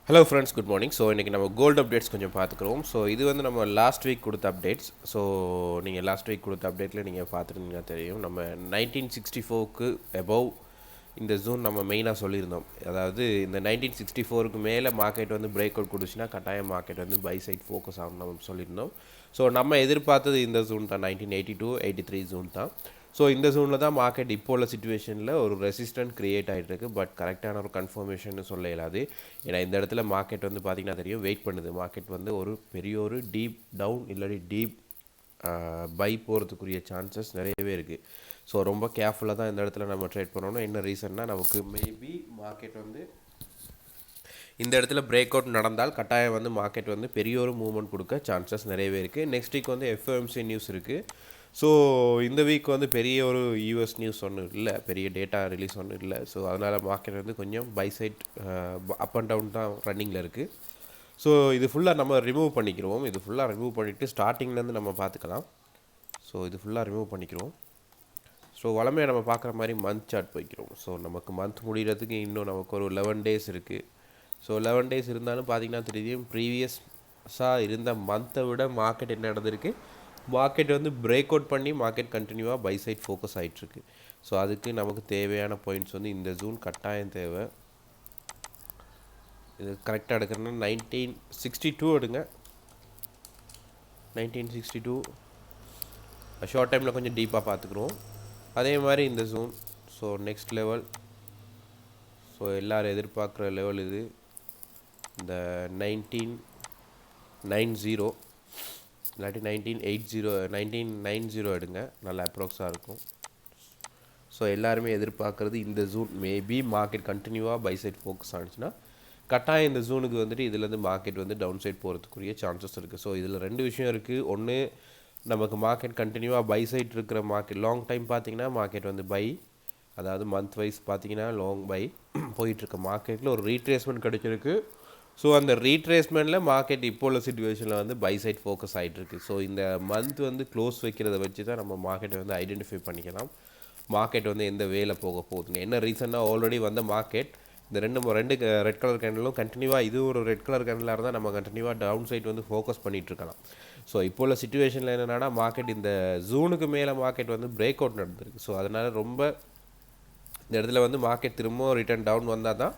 Hello friends, good morning. So இன்னைக்கு நம்ம gold updates கொஞ்சம் பார்த்துக்கிறோம். ஸோ இது வந்து நம்ம லாஸ்ட் வீக் கொடுத்த அப்டேட்ஸ். ஸோ நீங்கள் லாஸ்ட் வீக் கொடுத்த அப்டேட்டில் நீங்கள் பார்த்துருந்தீங்கன்னா தெரியும், நம்ம 1964க்கு அபவ் இந்த ஜோன் நம்ம மெயினாக சொல்லியிருந்தோம். அதாவது இந்த 1964க்கு மேலே மார்க்கெட் வந்து பிரேக் அவுட் கொடுச்சுன்னா கட்டாயம் மார்க்கெட் வந்து பை சைட் ஃபோக்கஸ் ஆகும் நம்ம சொல்லியிருந்தோம். ஸோ நம்ம எதிர்பார்த்தது இந்த ஜோன் தான், 1982-83 ஜோன் தான். ஸோ இந்த ஜோனில் தான் மார்க்கெட் இப்போ உள்ள சுச்சுவேஷனில் ஒரு ரெசிஸ்டன்ட் க்ரியேட் ஆகிட்டு இருக்குது. பட் கரெக்டான ஒரு கன்ஃபர்மேஷன் சொல்ல இயலாது. ஏன்னா இந்த இடத்துல மார்க்கெட் வந்து பார்த்திங்கன்னா தெரியும், வெயிட் பண்ணுது. மார்க்கெட் வந்து ஒரு பெரிய ஒரு டீப் டவுன் இல்லாட்டி டீப் பை போகிறதுக்குரிய சான்சஸ் நிறையவே இருக்குது. ஸோ ரொம்ப கேர்ஃபுல்லாக தான் இந்த இடத்துல நம்ம ட்ரேட் பண்ணணும். என்ன ரீசன்னா, நமக்கு மேபி மார்க்கெட் வந்து இந்த இடத்துல பிரேக் அவுட் நடந்தால் கட்டாயம் வந்து மார்க்கெட் வந்து பெரிய ஒரு மூவ்மெண்ட் கொடுக்க சான்சஸ் நிறையவே இருக்குது. நெக்ஸ்ட் வீக் வந்து எஃப்ஓஎம்சி நியூஸ் இருக்குது. ஸோ இந்த வீக் வந்து பெரிய ஒரு யூஎஸ் நியூஸ் ஒன்றும் இல்லை, பெரிய டேட்டா ரிலீஸ் ஒன்றும் இல்லை. ஸோ அதனால் மார்க்கெட் வந்து கொஞ்சம் buy side up and down தான் ரன்னிங்கில் இருக்குது. ஸோ இது ஃபுல்லாக நம்ம ரிமூவ் பண்ணிக்கிறோம். இது ஃபுல்லாக ரிமூவ் பண்ணிவிட்டு ஸ்டார்டிங்லேருந்து நம்ம பார்த்துக்கலாம். ஸோ இது ஃபுல்லாக ரிமூவ் பண்ணிக்கிறோம். ஸோ வளமையாக நம்ம பார்க்குற மாதிரி மந்த் சார்ட் போய்க்கிறோம். ஸோ நமக்கு மந்த் முடிகிறதுக்கு இன்னும் நமக்கு ஒரு 11 டேஸ் இருக்குது. ஸோ 11 டேஸ் இருந்தாலும் பார்த்திங்கன்னா தெரியும், ப்ரீவியஸாக இருந்த மந்த்தை விட மார்க்கெட் என்ன நடந்திருக்கு, மார்க்கெட் வந்து பிரேக் அவுட் பண்ணி மார்க்கெட் கண்டினியூவாக பை சைட் ஃபோக்கஸ் ஆகிட்டுருக்கு. ஸோ அதுக்கு நமக்கு தேவையான பாயிண்ட்ஸ் வந்து இந்த ஜூன் கட்டாயம் தேவை. இது கரெக்டாக எடுக்கிறேன்னா 1962 எடுங்க. 1962 ஷார்ட் டைமில் கொஞ்சம் டீப்பாக பார்த்துக்குறோம். அதே மாதிரி இந்த June. So next level, so எல்லோரும் எதிர்பார்க்குற லெவல் இது. இந்த 1990 இல்லாட்டி 1990 எடுங்க, நல்ல அப்ராக்ஸாக இருக்கும். ஸோ எல்லாருமே எதிர்பார்க்குறது இந்த ஜூன். மேபி மார்க்கெட் கண்டினியூவாக பை சைட் ஃபோக்கஸ் ஆனிச்சுன்னா கட்டாயம் இந்த ஜூனுக்கு வந்துட்டு இதுலேருந்து மார்க்கெட் வந்து டவுன் சைட் போகிறதுக்குரிய சான்சஸ் இருக்குது. ஸோ இதில் ரெண்டு விஷயம் இருக்குது. ஒன்று, நமக்கு மார்க்கெட் கண்டினியூவாக பை சைட் இருக்கிற மார்க்கெட் லாங் டைம் பார்த்திங்கன்னா மார்க்கெட் வந்து பை, அதாவது மந்த் வைஸ் பார்த்திங்கன்னா லாங் பை போயிட்டுருக்க மார்க்கெட்டில் ஒரு ரீட்ரேஸ்மெண்ட் கிடச்சிருக்கு. ஸோ அந்த ரீட்ரேஸ்மெண்ட்டில் மார்க்கெட் இப்போ உள்ள சுச்சுவேஷனில் வந்து பை சைட் ஃபோக்கஸ் ஆகிட்டுருக்கு. ஸோ இந்த மந்த் வந்து க்ளோஸ் வைக்கிறத வச்சு தான் நம்ம மார்க்கெட்டை வந்து ஐடென்டிஃபை பண்ணிக்கலாம் மார்க்கெட் வந்து எந்த வேலை போக போகுதுங்க. என்ன ரீசன்னா, ஆல்ரெடி வந்த மார்க்கெட் இந்த ரெண்டு ரெட் கலர் கேண்டலும் கண்டினியூவாக, இது ஒரு ரெட் கலர் கேண்டலாக இருந்தால் நம்ம கண்டினியூவாக டவுன் சைட் வந்து ஃபோக்கஸ் பண்ணிகிட்ருக்கலாம். ஸோ இப்போ உள்ள சுச்சுவேஷனில் என்னென்னா, மார்க்கெட் இந்த ஜூனுக்கு மேலே மார்க்கெட் வந்து பிரேக் அவுட் நடந்திருக்கு. ஸோ அதனால் ரொம்ப இந்த இடத்துல வந்து மார்க்கெட் திரும்பவும் ரிட்டர்ன் டவுன் வந்தால் தான்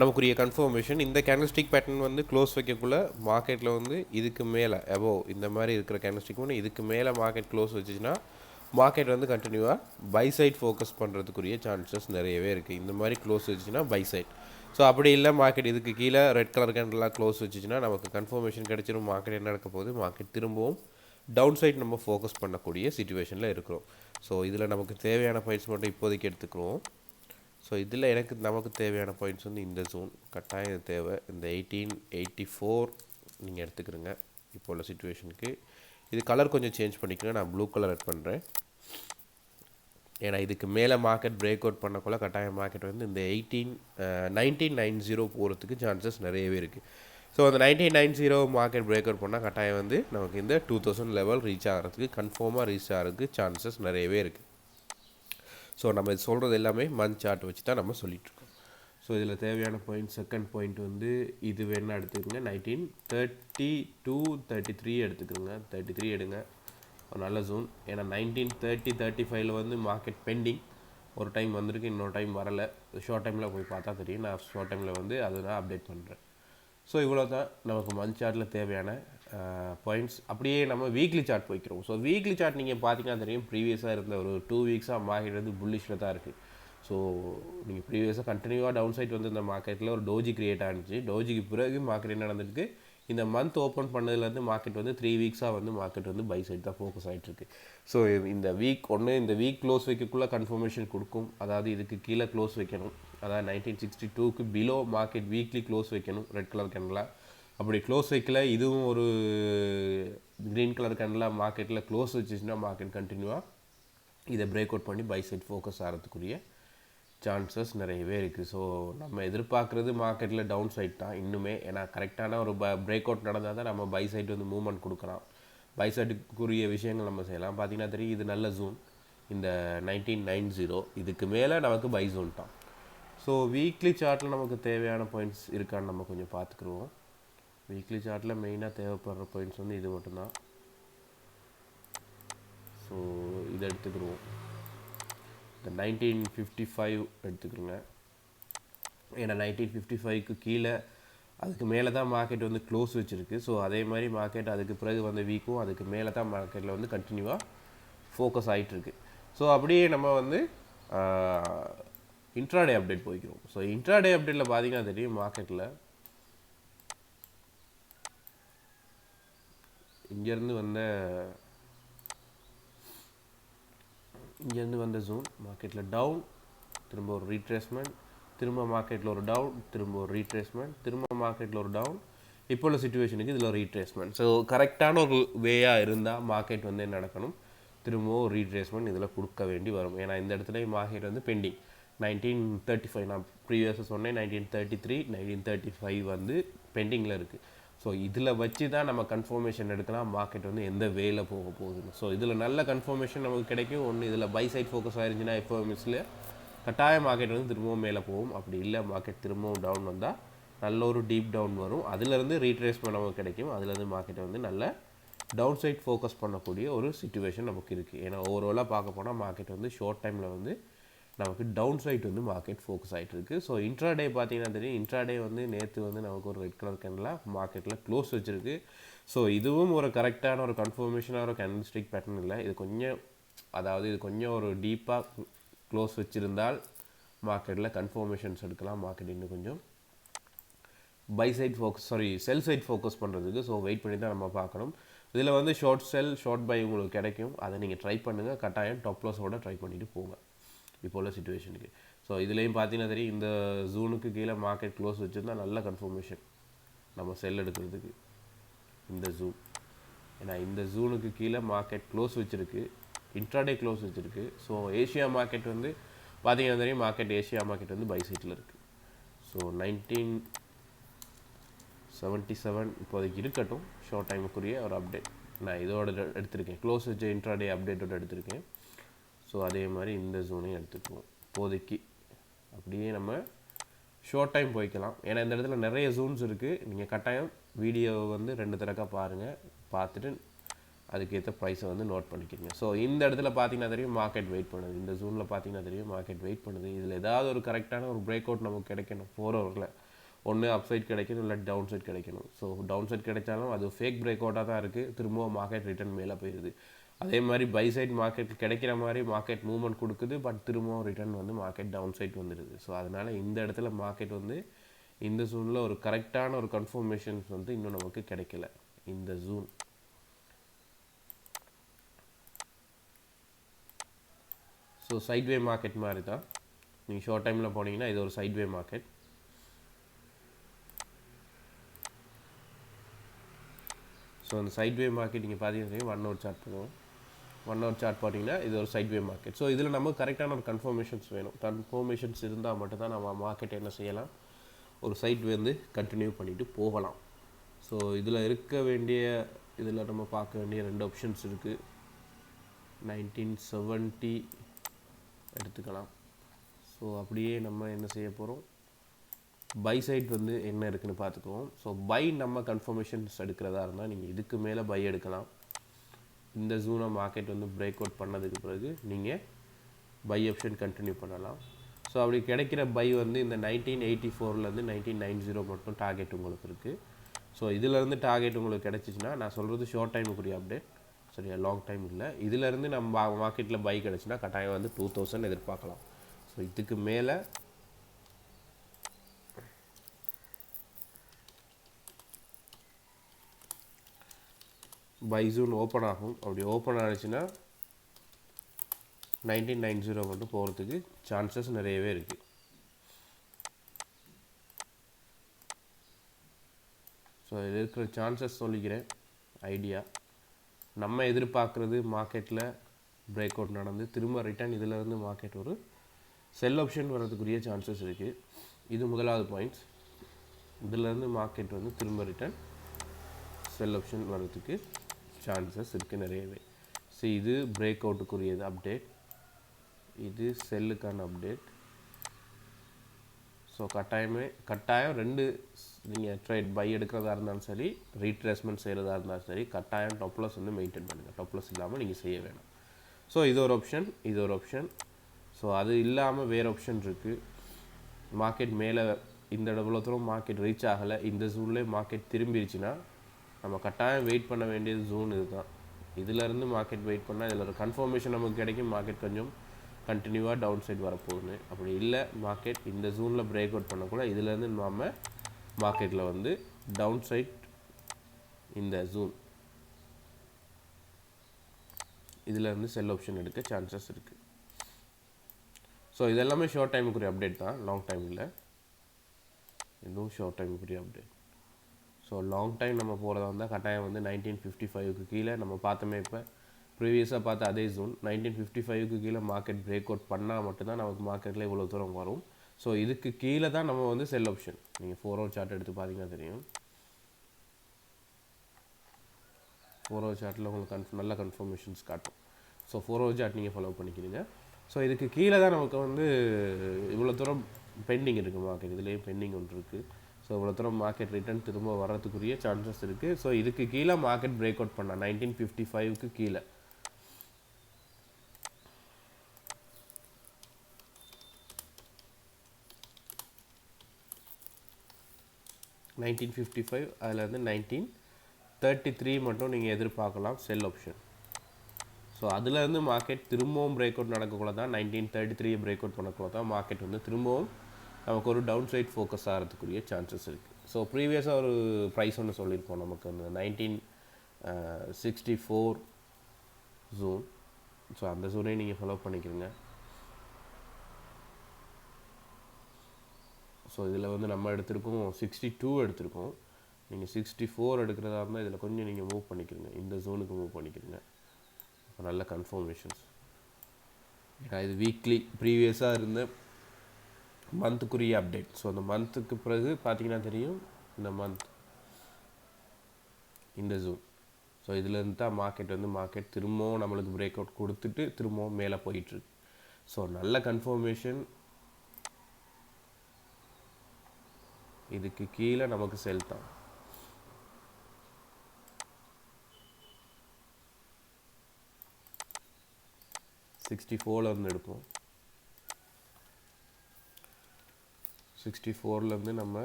நமக்குரிய கன்ஃபர்மேஷன். இந்த கேண்டல்ஸ்டிக் பேட்டர்ன் வந்து க்ளோஸ் வைக்கக்குள்ளே மார்க்கெட்டில் வந்து இதுக்கு மேலே அபோவ் இந்த மாதிரி இருக்கிற கேண்டல்ஸ்டிக் வந்து இதுக்கு மேலே மார்க்கெட் க்ளோஸ் வச்சுச்சுன்னா மார்க்கெட் வந்து கண்டினியூவாக பை சைட் ஃபோக்கஸ் பண்ணுறதுக்குரிய சான்சஸ் நிறையவே இருக்குது. இந்த மாதிரி க்ளோஸ் வச்சுச்சுன்னா பை சைட். ஸோ அப்படி இல்லை, மார்க்கெட் இதுக்கு கீழே ரெட் கலர் கேண்டலாக க்ளோஸ் வச்சுச்சுன்னா நமக்கு கன்ஃபர்மேஷன் கிடச்சிரும் மார்க்கெட் என்ன நடக்க போகுது, மார்க்கெட் திரும்பவும் டவுன் சைட் நம்ம ஃபோக்கஸ் பண்ணக்கூடிய சிச்சுவேஷனில் இருக்கிறோம். ஸோ இதில் நமக்கு தேவையான பாயிண்ட்ஸ் மட்டும் இப்போதைக்கு எடுத்துக்கிறோம். ஸோ இதில் நமக்கு தேவையான பாயிண்ட்ஸ் வந்து இந்த ஜோன் கட்டாயம் தேவை. இந்த 1884 நீங்கள் எடுத்துக்கிறங்க இப்போ உள்ள சுச்சுவேஷனுக்கு. இது கலர் கொஞ்சம் சேஞ்ச் பண்ணிக்கிறேன், நான் ப்ளூ கலர் ஆட் பண்ணுறேன். ஏன்னா இதுக்கு மேலே மார்க்கெட் பிரேக் அவுட் பண்ணக்குள்ள கட்டாயம் மார்க்கெட் வந்து இந்த 1990 போகிறதுக்கு சான்சஸ் நிறையவே இருக்குது. ஸோ அந்த 1990 மார்க்கெட் பிரேக் அவுட் பண்ணால் கட்டாயம் வந்து நமக்கு இந்த 2000 லெவல் ரீச் ஆகிறதுக்கு கன்ஃபார்மாக ரீச் ஆகிறதுக்கு சான்சஸ் நிறையவே இருக்குது. ஸோ நம்ம இது சொல்கிறது எல்லாமே மந்த் சார்ட் வச்சு தான் நம்ம சொல்லிகிட்ருக்கோம். ஸோ இதில் தேவையான பாயிண்ட், செகண்ட் பாயிண்ட் வந்து இது வேணால் எடுத்துக்கோங்க. 1932-33 எடுத்துக்கோங்க. 33 எடுங்க, ஒரு நல்ல ஜோன். ஏன்னா 1930-35 வந்து மார்க்கெட் பெண்டிங் ஒரு டைம் வந்திருக்கு, இன்னொரு டைம் வரலை. ஷார்ட் டைமில் போய் பார்த்தா தெரியும். நான் ஷார்ட் டைமில் வந்து அதை நான் அப்டேட் பண்ணுறேன். ஸோ இவ்வளோ தான் நமக்கு மந்த் சார்ட்டில் தேவையான பாயிண்ட்ஸ். அப்படியே நம்ம வீக்லி சார்ட் போய்க்கிறோம். ஸோ வீக்லி சார்ட் நீங்கள் பார்த்தீங்கன்னா தெரியும், ப்ரீவியஸாக இருந்த ஒரு 2 வீக்ஸாக மார்க்கெட் வந்து புல்லிஷில் தான் இருக்குது. ஸோ நீங்கள் ப்ரீவியஸாக கண்டினியூவாக டவுன் சைட் வந்து இந்த மார்க்கெட்டில் ஒரு டோஜி கிரியேட் ஆனிச்சு. டோஜிக்கு பிறகு மார்க்கெட் என்ன நடந்திருக்கு, இந்த மந்த் ஓப்பன் பண்ணதுலேருந்து மார்க்கெட் வந்து 3 வீக்ஸாக வந்து மார்க்கெட் வந்து பை சைட் தான் ஃபோக்கஸ் ஆகிட்டுருக்கு. ஸோ இந்த வீக் இந்த வீக் க்ளோஸ் வைக்கக்குள்ளே கன்ஃபர்மேஷன் கொடுக்கும். அதாவது இதுக்கு கீழே க்ளோஸ் வைக்கணும், அதாவது 1962க்கு பிலோ மார்க்கெட் வீக்லி க்ளோஸ் வைக்கணும் ரெட் கலர் கேண்டலாக. அப்படி க்ளோஸ் வைக்கல, இதுவும் ஒரு க்ரீன் கலர் கேண்டலாக மார்க்கெட்டில் க்ளோஸ் வச்சுச்சுன்னா மார்க்கெட் கண்டினியூவாக இதை பிரேக் அவுட் பண்ணி பை சைட் ஃபோக்கஸ் ஆகிறதுக்குரிய சான்சஸ் நிறையவே இருக்குது. ஸோ நம்ம எதிர்பார்க்குறது மார்க்கெட்டில் டவுன் சைட் தான் இன்னுமே. ஏன்னா கரெக்டான ஒரு பிரேக் அவுட் நடந்தால் தான் நம்ம பை சைட் வந்து மூவ்மெண்ட் கொடுக்கலாம். பை சைட்டுக்குரிய விஷயங்கள் நம்ம செய்யலாம். பார்த்திங்கன்னா தெரியும், இது நல்ல ஜோன். இந்த 1990 இதுக்கு மேலே நமக்கு பை ஜோன் தான். ஸோ வீக்லி சார்ட்டில் நமக்கு தேவையான பாயிண்ட்ஸ் இருக்கான்னு நம்ம கொஞ்சம் பார்த்துக்குருவோம். வீக்லி சார்ட்டில் மெயினாக தேவைப்படுற பாயிண்ட்ஸ் வந்து இது மட்டும்தான். ஸோ இதை எடுத்துக்கிடுவோம். இந்த 1955 எடுத்துக்கிறோங்க. ஏன்னா 1955க்கு கீழே அதுக்கு மேலே தான் மார்க்கெட் வந்து க்ளோஸ் வச்சுருக்கு. ஸோ அதே மாதிரி மார்க்கெட் அதுக்கு பிறகு வந்த வீக்கும் அதுக்கு மேலே தான் மார்க்கெட்டில் வந்து கண்டினியூவாக ஃபோக்கஸ் ஆகிட்டுருக்கு. ஸோ அப்படியே நம்ம வந்து இன்ட்ராடே அப்டேட் போய்க்கிறோம். ஸோ இன்ட்ராடே அப்டேட்டில் பார்த்தீங்கன்னா தெரியும், மார்க்கெட்டில் இங்கேருந்து வந்த ஜோன் மார்க்கெட்டில் டவுன், திரும்ப ஒரு ரீட்ரேஸ்மெண்ட், திரும்ப மார்க்கெட்டில் ஒரு டவுன், திரும்ப ஒரு ரீட்ரேஸ்மெண்ட், திரும்ப மார்க்கெட்டில் ஒரு டவுன். இப்போ உள்ள சிச்சுவேஷனுக்கு இதில் ஒரு ரீட்ரேஸ்மெண்ட். ஸோ கரெக்டான ஒரு வேயாக இருந்தால் மார்க்கெட் வந்து என்ன நடக்கணும், திரும்பவும் ரீட்ரேஸ்மெண்ட் இதில் கொடுக்க வேண்டி வரும். ஏன்னா இந்த இடத்துல மார்க்கெட் வந்து பெண்டிங் 1935, நான் ப்ரீவியஸாக சொன்னேன் 1933, 1935 வந்து பெண்டிங்கில் இருக்குது. ஸோ இதில் வச்சு தான் நம்ம கன்ஃபர்மேஷன் எடுக்கலாம் மார்க்கெட் வந்து எந்த வேல போக போகுதுன்னு. ஸோ இதில் நல்ல கன்ஃபர்மேஷன் நமக்கு கிடைக்கும். ஒன்று இதில் பை சைட் ஃபோக்கஸ் ஆயிருந்துச்சுன்னா எஃப்ஓஎம்எஸில் கட்டாய மார்க்கெட் வந்து திரும்பவும் மேலே போகும். அப்படி இல்லை மார்க்கெட் திரும்பவும் டவுன் வந்தால் நல்ல ஒரு டீப் டவுன் வரும். அதுலேருந்து ரீட்ரேஸ்மெண்ட் நமக்கு கிடைக்கும். அதுலேருந்து மார்க்கெட்டை வந்து நல்ல டவுன் சைட் ஃபோக்கஸ் பண்ணக்கூடிய ஒரு சிச்சுவேஷன் நமக்கு இருக்குது. ஏன்னா ஓவராலாக பார்க்க போனால் மார்க்கெட் வந்து ஷார்ட் டைமில் வந்து நமக்கு டவுன் சைட் வந்து மார்க்கெட் ஃபோக்கஸ் ஆகிட்டு இருக்குது. ஸோ இன்ட்ராடே பார்த்தீங்கன்னா தெரியும், இன்ட்ராடே வந்து நேற்று வந்து நமக்கு ஒரு ரெட் கலர் கேண்டில் மார்க்கெட்டில் க்ளோஸ் வச்சுருக்கு. ஸோ இதுவும் ஒரு கரெக்டான ஒரு கன்ஃபர்மேஷனாக ஒரு கேண்டில்ஸ்டிக் பேட்டர்ன் இல்லை. இது கொஞ்சம், அதாவது இது கொஞ்சம் ஒரு டீப்பாக க்ளோஸ் வச்சுருந்தால் மார்க்கெட்டில் கன்ஃபர்மேஷன்ஸ் எடுக்கலாம். மார்க்கெட் இன்னும் கொஞ்சம் buy side focus sell side focus பண்ணுறதுக்கு. ஸோ வெயிட் பண்ணி தான் நம்ம பார்க்கணும். இதில் வந்து ஷார்ட் செல் ஷார்ட் பை உங்களுக்கு கிடைக்கும். அதை நீங்கள் ட்ரை பண்ணுங்கள். கட்டாயம் டாப் லாஸோட ட்ரை பண்ணிவிட்டு போங்க இப்போ உள்ள சிச்சுவேஷனுக்கு. ஸோ இதுலேயும் பார்த்தீங்கன்னா தெரியும், இந்த ஜூனுக்கு கீழே மார்க்கெட் க்ளோஸ் வச்சுருந்தா நல்ல கன்ஃபர்மேஷன் நம்ம செல் எடுக்கிறதுக்கு. இந்த ஜூன், ஏன்னா இந்த ஜூனுக்கு கீழே மார்க்கெட் க்ளோஸ் வச்சுருக்கு, இன்ட்ராடே க்ளோஸ் வச்சுருக்கு. ஸோ ஏஷியா மார்க்கெட் வந்து பார்த்தீங்கன்னா தெரியும், ஏஷியா மார்க்கெட் வந்து பை சைட்டில் இருக்குது. ஸோ 1977 இப்போதைக்கு இருக்கட்டும், ஷார்ட் டைமுக்குரிய ஒரு அப்டேட் நான் இதோட எடுத்திருக்கேன். க்ளோஸ் வச்ச இன்ட்ராடே அப்டேட்டோட எடுத்திருக்கேன். ஸோ அதே மாதிரி இந்த ஜோனையும் எடுத்துக்குவோம் இப்போதைக்கு. அப்படியே நம்ம ஷார்ட் டைம் போய்க்கலாம். ஏன்னா இந்த இடத்துல நிறைய ஜோன்ஸ் இருக்குது. நீங்கள் கட்டாயம் வீடியோவை வந்து 2 தடவை பாருங்கள். பார்த்துட்டு அதுக்கேற்ற ப்ரைஸை வந்து நோட் பண்ணிக்கிறீங்க. ஸோ இந்த இடத்துல பார்த்தீங்கன்னா தெரியும், மார்க்கெட் வெயிட் பண்ணுது. இந்த ஜோனில் பார்த்தீங்கன்னா தெரியும், மார்க்கெட் வெயிட் பண்ணுது. இதில் ஏதாவது ஒரு கரெக்டான ஒரு பிரேக் அவுட் நமக்கு கிடைக்கணும். 4 ஹவரில் ஒன்று அப் சைட் கிடைக்கணும், இல்லை டவுன் சைட் கிடைக்கணும். ஸோ டவுன் சைட் கிடைச்சாலும் அது ஃபேக் பிரேக் அவுட்டாக தான் இருக்குது. திரும்பவும் மார்க்கெட் ரிட்டர்ன் மேலே போயிடுது. அதே மாதிரி பை சைட் மார்க்கெட் கிடைக்கிற மாதிரி மார்க்கெட் மூவ்மெண்ட் கொடுக்குது. பட் திரும்பவும் ரிட்டர்ன் வந்து மார்க்கெட் டவுன் சைட் வந்துடுது. ஸோ அதனால் இந்த இடத்துல மார்க்கெட் வந்து இந்த ஜூனில் ஒரு கரெக்டான ஒரு கன்ஃபர்மேஷன்ஸ் வந்து இன்னும் நமக்கு கிடைக்கல. இந்த ஜூன் ஸோ சைட்வே மார்க்கெட் மாதிரி தான். நீங்கள் ஷார்ட் டைமில் போனீங்கன்னா இது ஒரு சைட்வே மார்க்கெட். ஸோ அந்த சைட்வே மார்க்கெட் நீங்கள் பார்த்தீங்கன்னா 1 ஹவர் சார்ட் பண்ணுவோம். 1 ஹவர் சார்ட் பார்த்தீங்கன்னா இது ஒரு சைட்வே மார்க்கெட். ஸோ இதில் நமக்கு கரெக்டான ஒரு கன்ஃபர்மேஷன்ஸ் வேணும். கன்ஃபர்மேஷன்ஸ் இருந்தால் மட்டும்தான் நம்ம மார்க்கெட் என்ன செய்யலாம், ஒரு சைட் வந்து கண்டினியூ பண்ணிவிட்டு போகலாம். ஸோ இதில் இருக்க வேண்டிய, இதில் நம்ம பார்க்க வேண்டிய 2 ஆப்ஷன்ஸ் இருக்குது. 1970 எடுத்துக்கலாம். ஸோ அப்படியே நம்ம என்ன செய்ய போகிறோம், பை சைட் வந்து என்ன இருக்குன்னு பார்த்துக்குவோம். ஸோ பை நம்ம கன்ஃபர்மேஷன்ஸ் எடுக்கிறதா இருந்தால் நீங்கள் இதுக்கு மேலே பை எடுக்கலாம். இந்த ஜூனை மார்க்கெட் வந்து பிரேக் அவுட் பண்ணதுக்கு பிறகு நீங்கள் பை ஆப்ஷன் கண்டினியூ பண்ணலாம். ஸோ அப்படி கிடைக்கிற பை வந்து இந்த 1984லேருந்து 1990 மட்டும் டார்கெட் உங்களுக்கு இருக்குது. ஸோ இதிலேருந்து டார்கெட் உங்களுக்கு கிடச்சிச்சின்னா, நான் சொல்கிறது ஷார்ட் டைமுக்குரிய அப்டேட், சரியா, லாங் டைம் இல்லை. இதிலேருந்து நம்ம மார்க்கெட்டில் பை கிடச்சின்னா கட்டாயம் வந்து 2000 எதிர்பார்க்கலாம். ஸோ இதுக்கு மேலே பை ஜூன் ஓப்பன் ஆகும். அப்படி ஓப்பன் ஆகிடுச்சுன்னா 1990 மட்டும் போகிறதுக்கு சான்சஸ் நிறையவே இருக்குது. ஸோ இதில் இருக்கிற சான்சஸ் சொல்லிக்கிறேன். ஐடியா நம்ம எதிர்பார்க்குறது மார்க்கெட்டில் பிரேக் அவுட் நடந்து திரும்ப ரிட்டர்ன் இதிலேருந்து மார்க்கெட் ஒரு செல் ஆப்ஷன் வர்றதுக்குரிய சான்சஸ் இருக்குது. இது முதலாவது பாயிண்ட்ஸ். இதிலேருந்து மார்க்கெட் வந்து திரும்ப ரிட்டர்ன் செல் ஆப்ஷன் வர்றதுக்கு சான்சஸ் இருக்குது நிறையவே. ஸோ இது பிரேக் அவுட்டுக்குரியது அப்டேட், இது செல்லுக்கான அப்டேட், ஸோ கட்டாயம் ரெண்டு நீங்கள் ட்ரேட் பை எடுக்கிறதா இருந்தாலும் சரி, ரீட்ரேஸ்மெண்ட் செய்கிறதா இருந்தாலும் சரி, கட்டாயம் டாப் லாஸ் வந்து மெயின்டைன் பண்ணுங்கள். டாப் லாஸ் இல்லாமல் நீங்கள் செய்ய வேணாம். ஸோ இது ஒரு ஆப்ஷன். ஸோ அது இல்லாமல் வேறு ஆப்ஷன் இருக்குது. மார்க்கெட் மேலே இந்த இவ்வளோ தூரம் மார்க்கெட் ரீச் ஆகலை, இந்த ஜூன்லேயே மார்க்கெட் திரும்பிடுச்சுன்னா நம்ம கட்டாயம் வெயிட் பண்ண வேண்டியது ஜூன் இதுதான். இதிலேருந்து மார்க்கெட் வெயிட் பண்ணால் இதில் ஒரு கன்ஃபர்மேஷன் நமக்கு கிடைக்கும், மார்க்கெட் கொஞ்சம் கண்டினியூவாக டவுன் சைட் வரப்போகுது. அப்படி இல்லை, மார்க்கெட் இந்த ஜூனில் பிரேக் அவுட் பண்ணக்கூட இதிலேருந்து நம்ம மார்க்கெட்டில் வந்து டவுன் சைட் இந்த ஜூன் இதிலேருந்து செல் ஆப்ஷன் எடுக்க சான்சஸ் இருக்குது. ஸோ இதெல்லாமே ஷார்ட் டைமுக்குரிய அப்டேட் தான், லாங் டைம் இல்லை. இன்னும் ஷார்ட் டைமுக்குரிய அப்டேட். ஸோ லாங் டைம் நம்ம போகிறதா இருந்தால் கட்டாயம் வந்து 1955க்கு கீழே நம்ம பார்த்தோமே, இப்போ ப்ரீவியஸாக பார்த்த அதே ஜோன் 1955க்கு கீழே மார்க்கெட் பிரேக் அவுட் பண்ணால் மட்டும்தான் நமக்கு மார்க்கெட்டில் இவ்வளோ தூரம் வரும். ஸோ இதுக்கு கீழே தான் நம்ம வந்து செல் ஆப்ஷன். நீங்கள் 4 ஹவர் சார்ட் எடுத்து பார்த்தீங்கன்னா தெரியும். 4 ஹவர் சார்ட்டில் உங்களுக்கு நல்ல கன்ஃபர்மேஷன்ஸ் காட்டும். ஸோ 4 ஹவர் சார்ட் நீங்கள் ஃபாலோ பண்ணிக்கிறீங்க. ஸோ இதுக்கு கீழே தான் நமக்கு வந்து இவ்வளோ தூரம் பெண்டிங் இருக்குது மார்க்கெட். இதுலேயும் பெண்டிங் ஒன்று இருக்குது. ஸோ இவ்வளோ தூரம் மார்க்கெட் ரிட்டர்ன் திரும்ப வர்றதுக்குரிய சான்சஸ் இருக்குது. ஸோ இதுக்கு கீழே மார்க்கெட் பிரேக் அவுட் பண்ணால் 1955க்கு கீழே 1955 அதில் வந்து 1933 மட்டும் நீங்கள் எதிர்பார்க்கலாம் செல் ஆப்ஷன். ஸோ அதுலேருந்து மார்க்கெட் திரும்பவும் பிரேக் அவுட் நடக்கக்குள்ள தான் 1933 பிரேக் அவுட் பண்ணக்குள்ள தான் மார்க்கெட் வந்து திரும்பவும் நமக்கு ஒரு டவுன் சைட் ஃபோக்கஸ் ஆகிறதுக்குரிய சான்சஸ் இருக்குது. ஸோ ப்ரீவியஸாக ஒரு ப்ரைஸ் ஒன்று சொல்லியிருக்கோம், நமக்கு அந்த 1964 ஜூன். ஸோ அந்த ஜூனையும் நீங்கள் ஃபாலோ பண்ணிக்கிறீங்க. ஸோ இதில் வந்து நம்ம எடுத்திருக்கோம் 62 எடுத்திருக்கோம். நீங்கள் 64 எடுக்கிறதா இருந்தால் இதில் கொஞ்சம் நீங்கள் மூவ் பண்ணிக்கிறீங்க, இந்த ஜோனுக்கு மூவ் பண்ணிக்கிறீங்க. நல்ல கன்ஃபர்மேஷன்ஸ். ஏன்னா இது வீக்லி ப்ரீவியஸாக இருந்த மந்த்துக்குரிய அப்டேட். ஸோ அந்த மந்த்துக்கு பிறகு பார்த்தீங்கன்னா தெரியும், இந்த மந்த் இந்த ஜூன். ஸோ இதுலேருந்து தான் மார்க்கெட் திரும்பவும் நம்மளுக்கு பிரேக் அவுட் கொடுத்துட்டு திரும்பவும் மேலே போயிட்டுருக்கு. ஸோ நல்ல கன்ஃபர்மேஷன். இதுக்கு கீழே நமக்கு செல் தான். இருந்து எடுப்போம். 64லேருந்து நம்ம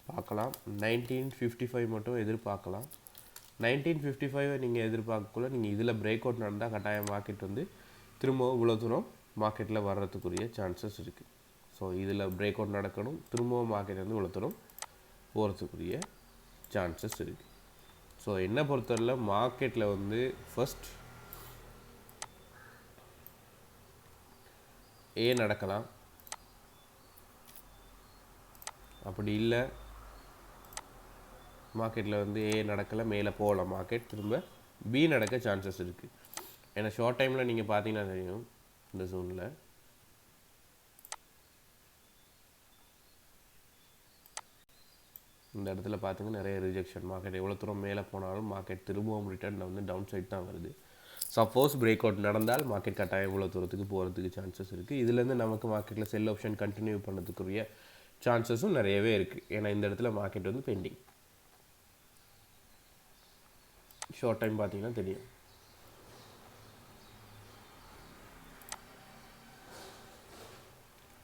பார்க்கலாம். 1955 மட்டும் எதிர்பார்க்கலாம். 1955 நீங்கள் எதிர்பார்க்கக்குள்ள நீங்கள் இதில் பிரேக் அவுட் நடந்தால் கட்டாயம் மார்க்கெட் வந்து திரும்பவும் இவ்வளோ தூரம் மார்க்கெட்டில் வர்றதுக்குரிய சான்சஸ் இருக்குது. ஸோ இதில் பிரேக் அவுட் நடக்கணும், திரும்பவும் மார்க்கெட் வந்து இவ்வளோ தூரம் போகிறதுக்குரிய சான்சஸ் இருக்குது. ஸோ என்ன பொறுத்தவரையில் மார்க்கெட்டில் வந்து ஃபர்ஸ்ட் ஏ நடக்கலாம், அப்படி இல்லை மார்க்கெட்டில் வந்து ஏ நடக்கலை, மேலே போகலாம், மார்க்கெட் திரும்ப பி நடக்க சான்சஸ் இருக்குது. ஏன்னா ஷார்ட் டைமில் நீங்கள் பார்த்தீங்கன்னா தெரியும், இந்த ஜோனில் இந்த இடத்துல பார்த்துங்க நிறைய ரிஜெக்ஷன். மார்க்கெட் எவ்வளோ தூரம் மேலே போனாலும் மார்க்கெட் திரும்பவும் ரிட்டர்னில் வந்து டவுன் சைட் தான் வருது. சப்போஸ் பிரேக் அவுட் நடந்தால் மார்க்கெட் கட்டாயம் இவ்வளோ தூரத்துக்கு போகிறதுக்கு சான்சஸ் இருக்குது. இதுலேருந்து நமக்கு மார்க்கெட்டில் செல் ஆப்ஷன் கண்டினியூ பண்ணுறதுக்குரிய சான்சஸும் நிறையவே இருக்குது. ஏன்னா இந்த இடத்துல மார்க்கெட் வந்து பெண்டிங். ஷார்ட் டைம் பார்த்தீங்கன்னா தெரியும்.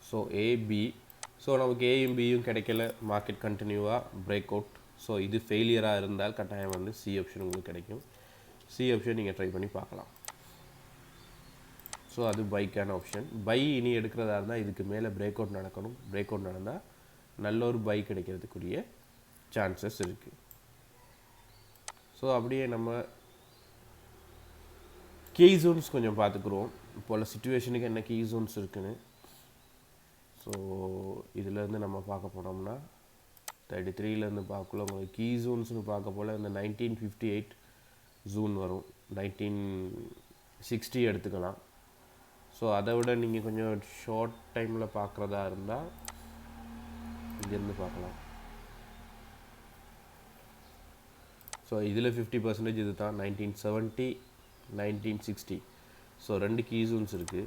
ஸோ ஏபி, ஸோ நமக்கு ஏயும் பியும் கிடைக்கல, மார்க்கெட் கண்டினியூவாக பிரேக் அவுட். ஸோ இது ஃபெயிலியராக இருந்தால் கட்டாயம் வந்து சி ஆப்ஷன் உங்களுக்கு கிடைக்கும். சி ஆப்ஷன் நீங்கள் ட்ரை பண்ணி பார்க்கலாம். ஸோ அது பைக்கான ஆப்ஷன். பை இனி எடுக்கிறதா இருந்தால் இதுக்கு மேலே பிரேக் அவுட் நடக்கணும். பிரேக் அவுட் நடந்தால் நல்ல ஒரு பை கிடைக்கிறதுக்குரிய சான்சஸ் இருக்குது. ஸோ அப்படியே நம்ம கீ ஜோன்ஸ் கொஞ்சம் பார்த்துக்குறோம். இப்போல சுச்சுவேஷனுக்கு என்ன கீ ஜோன்ஸ் இருக்குன்னு. ஸோ இதிலேருந்து நம்ம பார்க்க போனோம்னா 33லேருந்து பார்க்கல உங்களுக்கு கீ ஜோன்ஸ்னு பார்க்க போல் இந்த 1958 ஜூன் வரும், 1960 எடுத்துக்கலாம். ஸோ அதை விட நீங்கள் கொஞ்சம் ஷார்ட் டைமில் பார்க்குறதா இருந்தால் இங்கேருந்து பார்க்கலாம். ஸோ இதில் 50% இது தான் 1970 1960. ஸோ 2 கீ ஜோன்ஸ் இருக்குது.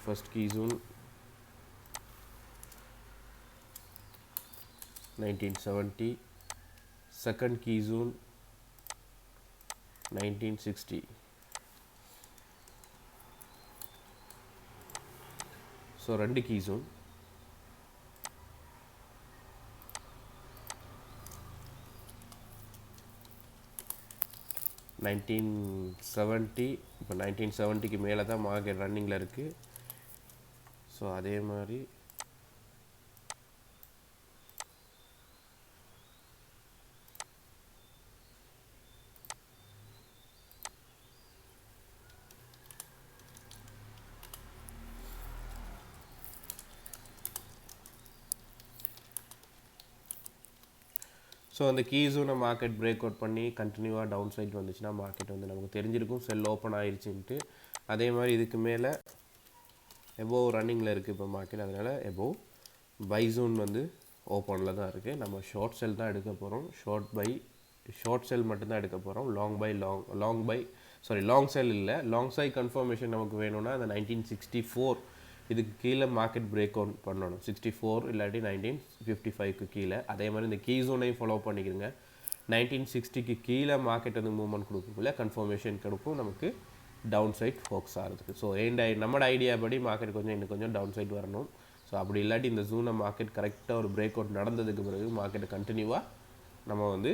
first key zone 1970, second key zone 1960. So ரெண்டு key zone 1970. இப்போ 1970க்கு மேலே தான் மார்க்கெட் ரன்னிங்கில் இருக்குது. ஸோ அதே மாதிரி ஸோ அந்த கீ ஜோனை மார்க்கெட் பிரேக் அவுட் பண்ணி கண்டினியூவாக டவுன் சைட் வந்துச்சுன்னா மார்க்கெட் வந்து நமக்கு தெரிஞ்சிருக்கும் செல் ஓப்பன் ஆயிடுச்சுன்ட்டு. அதே மாதிரி இதுக்கு மேலே எபோவ் ரன்னிங்கில் இருக்குது இப்போ மார்க்கெட், அதனால் எபோவ் பை ஜோன் வந்து ஓப்பனில் தான் இருக்குது. நம்ம ஷார்ட் செல் தான் எடுக்க போகிறோம், ஷார்ட் செல் மட்டும்தான் எடுக்க போகிறோம். லாங் செல் இல்லை, லாங் சை கன்ஃபர்மேஷன் நமக்கு வேணும்னா அந்த 1964 இதுக்கு கீழே மார்க்கெட் பிரேக் அவுட் பண்ணணும். 64 இல்லாட்டி 1955க்கு கீழே. அதே மாதிரி இந்த கீ ஜோனையும் ஃபாலோ பண்ணிக்கிறங்க. 1960க்கு கீழே மார்க்கெட் வந்து மூவ்மெண்ட் கொடுக்கக்குள்ள கன்ஃபர்மேஷன் கொடுக்கும் நமக்கு டவுன் சைட் ஃபோக்கஸ் ஆகிறதுக்கு. ஸோ நம்மளோட ஐடியா படி மார்க்கெட் இன்னும் கொஞ்சம் டவுன் சைட் வரணும். ஸோ அப்படி இல்லாட்டி இந்த ஜூனை மார்க்கெட் கரெக்டாக ஒரு பிரேக் அவுட் நடந்ததுக்கு பிறகு மார்க்கெட்டை கண்டினியூவாக நம்ம வந்து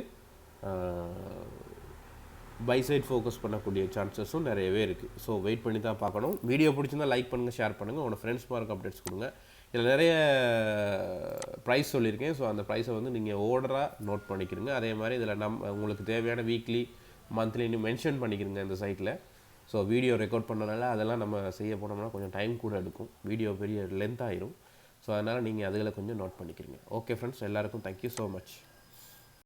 பை சைட் ஃபோக்கஸ் பண்ணக்கூடிய சான்சஸும் நிறையவே இருக்குது. ஸோ வெயிட் பண்ணி தான் பார்க்கணும். வீடியோ பிடிச்சிருந்தா லைக் பண்ணுங்கள், ஷேர் பண்ணுங்கள், உங்களோட ஃப்ரெண்ட்ஸ் மார்க் அப்டேட்ஸ் கொடுங்க. இதில் நிறைய ப்ரைஸ் சொல்லியிருக்கேன். ஸோ அந்த ப்ரைஸை வந்து நீங்கள் ஓர்டராக நோட் பண்ணிக்கிறீங்க. அதே மாதிரி இதில் உங்களுக்கு தேவையான வீக்லி மந்த்லின்னு மென்ஷன் பண்ணிக்கிறீங்க இந்த சைட்டில். ஸோ வீடியோ ரெக்கார்ட் பண்ணனால அதெல்லாம் நம்ம செய்ய போனோம்னா கொஞ்சம் டைம் கூட எடுக்கும், வீடியோ பெரிய லென்த் ஆயிரும். ஸோ அதனால் நீங்கள் அதில் கொஞ்சம் நோட் பண்ணிக்கிறீங்க. ஓகே ஃப்ரெண்ட்ஸ், எல்லாருக்கும் தேங்க்யூ ஸோ மச்.